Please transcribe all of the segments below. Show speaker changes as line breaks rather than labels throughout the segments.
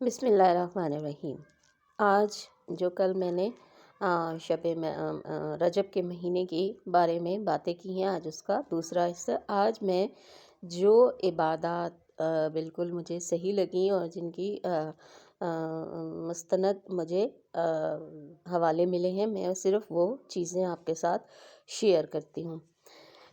بسم اللہ الرحمن الرحیم۔ آج جو کل میں نے رجب کے مہینے کی بارے میں باتیں کی ہیں، آج اس کا دوسرا حصہ۔ آج میں جو عبادات بالکل مجھے صحیح لگیں اور جن کی مستند مجھے حوالے ملے ہیں، میں صرف وہ چیزیں آپ کے ساتھ شیئر کرتی ہوں۔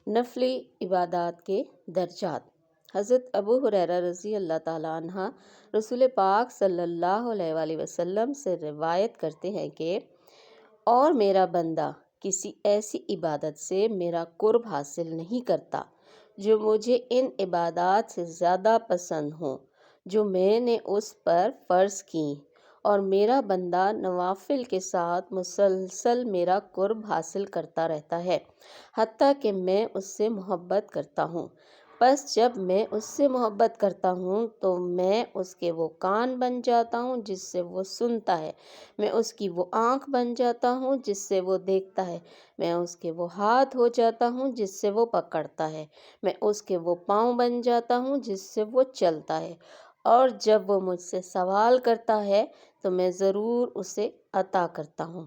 نفلی عبادات کے درجات۔ حضرت ابو ہریرہ رضی اللہ تعالیٰ عنہ رسول پاک صلی اللہ علیہ وآلہ وسلم سے روایت کرتے ہیں کہ اور میرا بندہ کسی ایسی عبادت سے میرا قرب حاصل نہیں کرتا جو مجھے ان عبادات سے زیادہ پسند ہوں جو میں نے اس پر فرض کیں، اور میرا بندہ نوافل کے ساتھ مسلسل میرا قرب حاصل کرتا رہتا ہے حتیٰ کہ میں اس سے محبت کرتا ہوں۔ بس جب میں اس سے محبت کرتا ہوں تو میں اس کے وہ کان بن جاتا ہوں جس سے وہ سنتا ہے، میں اس کی وہ آنکھ بن جاتا ہوں جس سے وہ دیکھتا ہے، میں اس کے وہ ہاتھ ہو جاتا ہوں جس سے وہ پکڑتا ہے، میں اس کے وہ پاؤں بن جاتا ہوں جس سے وہ چلتا ہے، اور جب وہ مجھ سے سوال کرتا ہے تو میں ضرور اسے عطا کرتا ہوں۔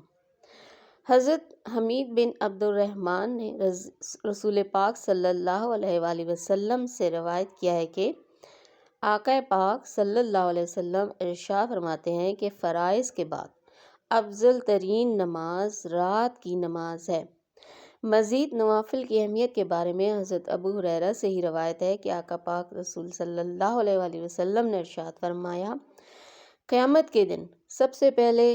حضرت حمید بن عبد الرحمن نے رسول پاک صلی اللہ علیہ وآلہ وسلم سے روایت کیا ہے کہ آقا پاک صلی اللہ علیہ وسلم ارشاد فرماتے ہیں کہ فرائض کے بعد افضل ترین نماز رات کی نماز ہے۔ مزید نوافل کی اہمیت کے بارے میں حضرت ابو ہریرہ سے ہی روایت ہے کہ آقا پاک رسول صلی اللہ علیہ وآلہ وسلم نے ارشاد فرمایا، قیامت کے دن سب سے پہلے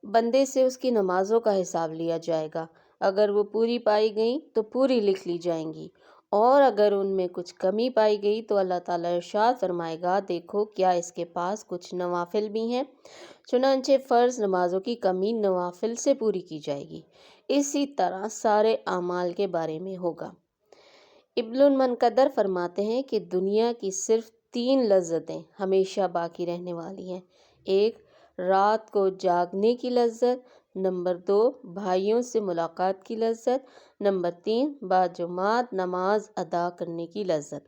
بندے سے اس کی نمازوں کا حساب لیا جائے گا، اگر وہ پوری پائی گئیں تو پوری لکھ لی جائیں گی، اور اگر ان میں کچھ کمی پائی گئی تو اللہ تعالیٰ ارشاد فرمائے گا، دیکھو کیا اس کے پاس کچھ نوافل بھی ہیں؟ چنانچہ فرض نمازوں کی کمی نوافل سے پوری کی جائے گی۔ اسی طرح سارے اعمال کے بارے میں ہوگا۔ ابن المنکدر فرماتے ہیں کہ دنیا کی صرف 3 لذتیں ہمیشہ باقی رہنے والی ہیں۔ 1، رات کو جاگنے کی لذت، نمبر 2، بھائیوں سے ملاقات کی لذت، نمبر 3، باجماعت نماز ادا کرنے کی لذت۔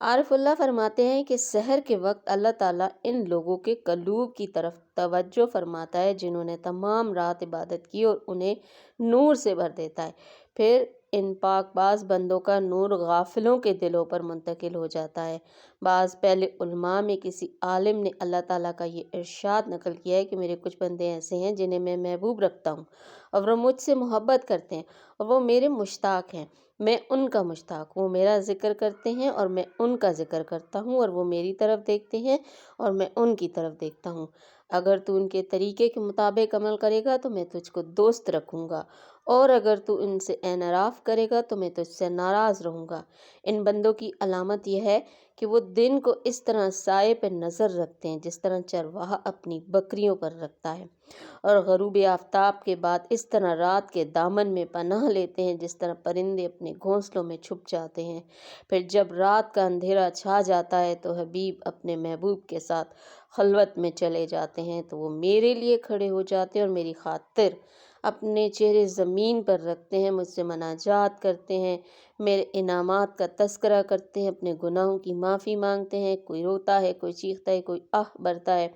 عارف اللہ فرماتے ہیں کہ سحر کے وقت اللہ تعالیٰ ان لوگوں کے قلوب کی طرف توجہ فرماتا ہے جنہوں نے تمام رات عبادت کی، اور انہیں نور سے بھر دیتا ہے۔ پھر ان پاک باز بندوں کا نور غافلوں کے دلوں پر منتقل ہو جاتا ہے۔ بعض پہلے علماء میں کسی عالم نے اللہ تعالیٰ کا یہ ارشاد نقل کیا ہے کہ میرے کچھ بندے ایسے ہیں جنہیں میں محبوب رکھتا ہوں، اور وہ مجھ سے محبت کرتے ہیں، اور وہ میرے مشتاق ہیں، میں ان کا مشتاق ہوں۔ وہ میرا ذکر کرتے ہیں اور میں ان کا ذکر کرتا ہوں، اور وہ میری طرف دیکھتے ہیں اور میں ان کی طرف دیکھتا ہوں۔ اگر تو ان کے طریقے کے مطابق عمل کرے گا تو میں تجھ کو دوست رکھوں گا، اور اگر تو ان سے انحراف کرے گا تو میں تجھ سے ناراض رہوں گا۔ ان بندوں کی علامت یہ ہے کہ وہ دن کو اس طرح سائے پہ نظر رکھتے ہیں جس طرح چرواہا اپنی بکریوں پر رکھتا ہے، اور غروب آفتاب کے بعد اس طرح رات کے دامن میں پناہ لیتے ہیں جس طرح پرندے اپنے گھونسلوں میں چھپ جاتے ہیں۔ پھر جب رات کا اندھیرا چھا جاتا ہے تو حبیب اپنے محبوب کے ساتھ خلوت میں چلے جاتے ہیں، تو وہ میرے لیے کھڑے ہو جاتے ہیں اور میری خاطر اپنے چہرے زمین پر رکھتے ہیں، مجھ سے مناجات کرتے ہیں، میرے انعامات کا تذکرہ کرتے ہیں، اپنے گناہوں کی معافی مانگتے ہیں۔ کوئی روتا ہے، کوئی چیختا ہے، کوئی آہ بھرتا ہے۔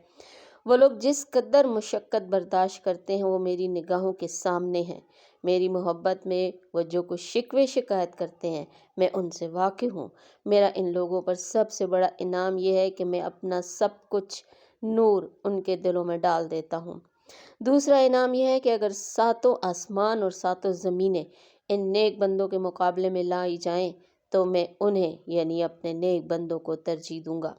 وہ لوگ جس قدر مشقت برداشت کرتے ہیں وہ میری نگاہوں کے سامنے ہیں۔ میری محبت میں وہ جو کچھ شکوے شکایت کرتے ہیں میں ان سے واقف ہوں۔ میرا ان لوگوں پر سب سے بڑا انعام یہ ہے کہ میں اپنا سب کچھ نور ان کے دلوں میں ڈال دیتا ہوں۔ دوسرا انعام یہ ہے کہ اگر 7 آسمان اور 7 زمینیں ان نیک بندوں کے مقابلے میں لائی جائیں تو میں انہیں یعنی اپنے نیک بندوں کو ترجیح دوں گا۔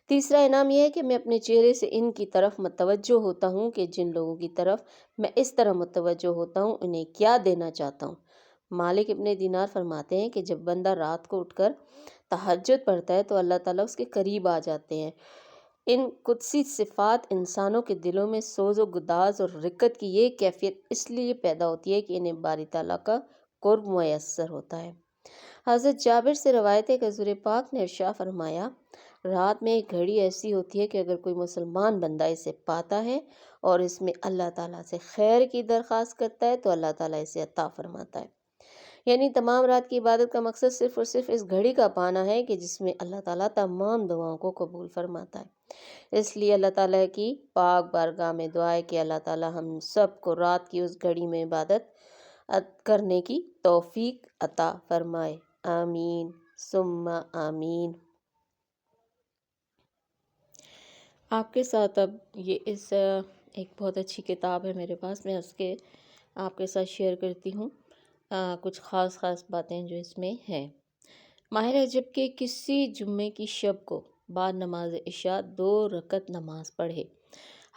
تیسرا انعام یہ ہے کہ میں اپنے چہرے سے ان کی طرف متوجہ ہوتا ہوں کہ جن لوگوں کی طرف میں اس طرح متوجہ ہوتا ہوں انہیں کیا دینا چاہتا ہوں۔ مالک ابن دینار فرماتے ہیں کہ جب بندہ رات کو اٹھ کر تہجد پڑھتا ہے تو اللہ تعالیٰ اس کے قریب آ جاتے ہیں۔ ان قدسی صفات انسانوں کے دلوں میں سوز و گداز اور رقت کی یہ کیفیت اس لیے پیدا ہوتی ہے کہ انہیں باری تعالیٰ کا قرب میسر ہوتا ہے۔ حضرت جابر سے روایت ہے کہ حضور پاک نے ارشاد فرمایا، رات میں ایک گھڑی ایسی ہوتی ہے کہ اگر کوئی مسلمان بندہ اسے پاتا ہے اور اس میں اللہ تعالیٰ سے خیر کی درخواست کرتا ہے تو اللہ تعالیٰ اسے عطا فرماتا ہے۔ یعنی تمام رات کی عبادت کا مقصد صرف اور صرف اس گھڑی کا پانا ہے کہ جس میں اللہ تعالیٰ تمام دعاؤں کو قبول فرماتا ہے۔ اس لیے اللہ تعالیٰ کی پاک بارگاہ میں دعا ہے کہ اللہ تعالیٰ ہم سب کو رات کی اس گھڑی میں عبادت کرنے کی توفیق عطا فرمائے، آمین ثم آمین۔ آپ کے ساتھ اب یہ ایک بہت اچھی کتاب ہے میرے پاس، میں اس کے آپ کے ساتھ شیئر کرتی ہوں کچھ خاص باتیں جو اس میں ہیں۔ ماہ رجب کے کسی جمعے کی شب کو بعد نماز عشاء 2 رکعت نماز پڑھے۔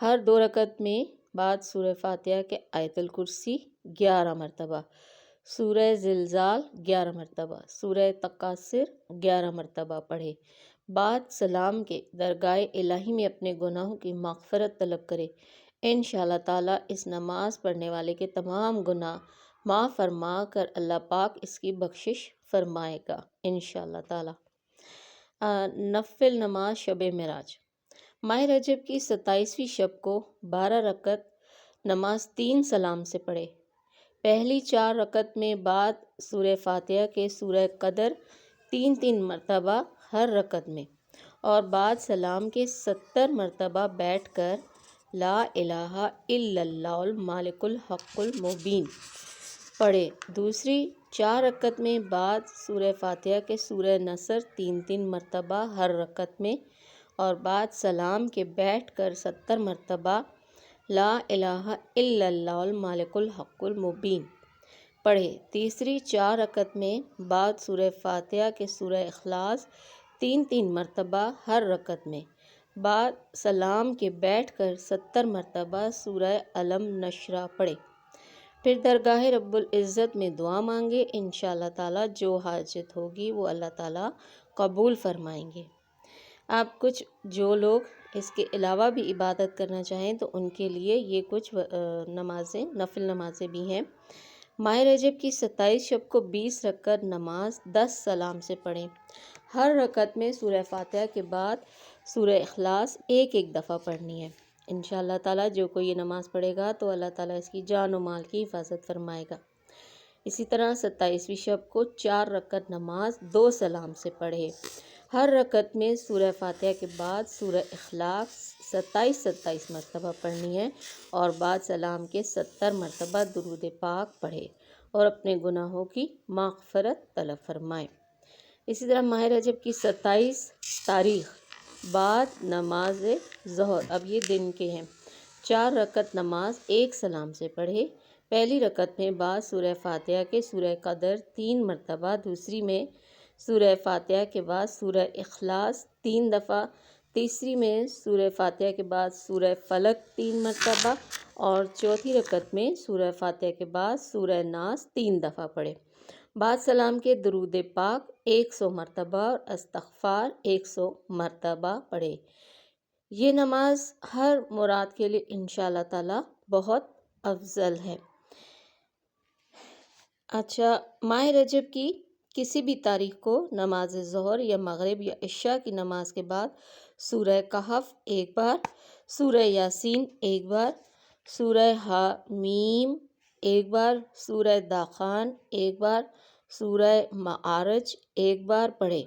ہر 2 رکعت میں بعد سورہ فاتحہ کے آیت الکرسی 11 مرتبہ، سورہ زلزال 11 مرتبہ، سورہ تکاثر 11 مرتبہ پڑھے۔ بعد سلام کے درگاہ الہی میں اپنے گناہوں کی مغفرت طلب کرے۔ انشاءاللہ تعالیٰ اس نماز پڑھنے والے کے تمام گناہ معاف فرما کر اللہ پاک اس کی بخشش فرمائے گا انشاءاللہ تعالیٰ۔ نفل نماز شب معراج۔ ماہ رجب کی 27ویں شب کو 12 رکعت نماز 3 سلام سے پڑھے۔ پہلی 4 رکعت میں بعد سورہ فاتحہ کے سورہ قدر 3 مرتبہ ہر رکعت میں، اور بعد سلام کے 70 مرتبہ بیٹھ کر لا الہ الا اللہ المالک الحق المبین پڑھے۔ دوسری 4 رکعت میں بعد سورہ فاتحہ کے سورہ نصر 3 مرتبہ ہر رکعت میں، اور بعد سلام کے بیٹھ کر 70 مرتبہ لا الہ الا اللہ المالک الحق المبین پڑھے۔ تیسری 4 رکعت میں بعد سورہ فاتحہ کے سورہ اخلاص 3 مرتبہ ہر رکعت میں، بعد سلام کے بیٹھ کر 70 مرتبہ سورہ علم نشرہ پڑھے۔ پھر درگاہ رب العزت میں دعا مانگے، انشاءاللہ تعالیٰ جو حاجت ہوگی وہ اللہ تعالیٰ قبول فرمائیں گے۔ آپ کچھ جو لوگ اس کے علاوہ بھی عبادت کرنا چاہیں تو ان کے لیے یہ کچھ نمازیں، نفل نمازیں بھی ہیں۔ ماہ رجب کی 27 شب کو 20 رکعت نماز 10 سلام سے پڑھیں۔ ہر رکعت میں سورہ فاتحہ کے بعد سورہ اخلاص ایک دفعہ پڑھنی ہے۔ انشاءاللہ تعالیٰ جو کوئی یہ نماز پڑھے گا تو اللہ تعالیٰ اس کی جان و مال کی حفاظت فرمائے گا۔ اسی طرح 27ویں شب کو 4 رکعت نماز 2 سلام سے پڑھے۔ ہر رکعت میں سورہ فاتحہ کے بعد سورہ اخلاص 27 مرتبہ پڑھنی ہے، اور بعد سلام کے 70 مرتبہ درود پاک پڑھے اور اپنے گناہوں کی مغفرت طلب فرمائے۔ اسی طرح ماہ رجب کی 27 تاریخ بعد نماز ظہر، اب یہ دن کے ہیں، 4 رکعت نماز 1 سلام سے پڑھے۔ پہلی رکعت میں بعد سورہ فاتحہ کے سورہ قدر 3 مرتبہ، دوسری میں سورہ فاتحہ کے بعد سورہ اخلاص 3 دفعہ، تیسری میں سورہ فاتحہ کے بعد سورہ فلق 3 مرتبہ، اور چوتھی رکعت میں سورہ فاتحہ کے بعد سورہ ناس 3 دفعہ پڑھے۔ بعد سلام کے درود پاک 100 مرتبہ اور استغفار 100 مرتبہ پڑھے۔ یہ نماز ہر مراد کے لیے انشاءاللہ تعالیٰ بہت افضل ہے۔ اچھا، ماہ رجب کی کسی بھی تاریخ کو نماز ظہر یا مغرب یا عشاء کی نماز کے بعد سورہ کہف 1 بار، سورہ یاسین 1 بار، سورہ حامیم 1 بار، سورہ داخان 1 بار، سورہ معارج 1 بار پڑھے۔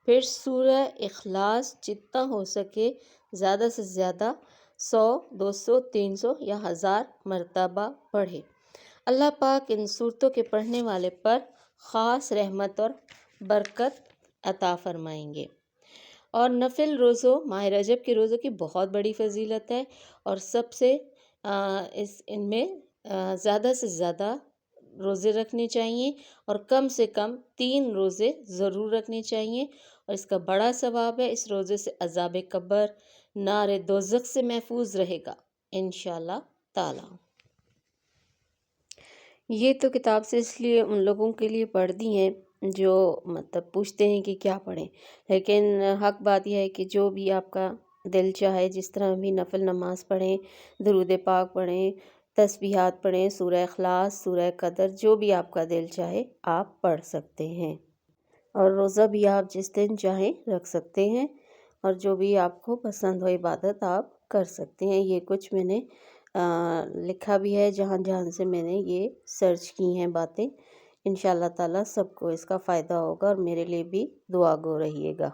پھر سورہ اخلاص جتنا ہو سکے زیادہ سے زیادہ 100، 200، 300 یا 1000 مرتبہ پڑھے۔ اللہ پاک ان صورتوں کے پڑھنے والے پر خاص رحمت اور برکت عطا فرمائیں گے۔ اور نفل روزوں، ماہ رجب کے روزوں کی بہت بڑی فضیلت ہے، اور سب سے ان میں زیادہ سے زیادہ روزے رکھنے چاہیے، اور کم سے کم 3 روزے ضرور رکھنے چاہیے، اور اس کا بڑا ثواب ہے۔ اس روزے سے عذاب قبر، نار دوزخ سے محفوظ رہے گا انشاءاللہ تعالی۔ یہ تو کتاب سے اس لیے ان لوگوں کے لیے پڑھ دی ہیں جو مطلب پوچھتے ہیں کہ کیا پڑھیں، لیکن حق بات یہ ہے کہ جو بھی آپ کا دل چاہے، جس طرح بھی نفل نماز پڑھیں، درود پاک پڑھیں، تسبیحات پڑھیں، سورہ اخلاص، سورہ قدر، جو بھی آپ کا دل چاہے آپ پڑھ سکتے ہیں، اور روزہ بھی آپ جس دن چاہیں رکھ سکتے ہیں، اور جو بھی آپ کو پسند ہو عبادت آپ کر سکتے ہیں۔ یہ کچھ میں نے لکھا بھی ہے جہاں جہاں سے میں نے یہ سرچ کی ہیں باتیں۔ انشاءاللہ تعالیٰ سب کو اس کا فائدہ ہوگا، اور میرے لیے بھی دعا گو رہیے گا۔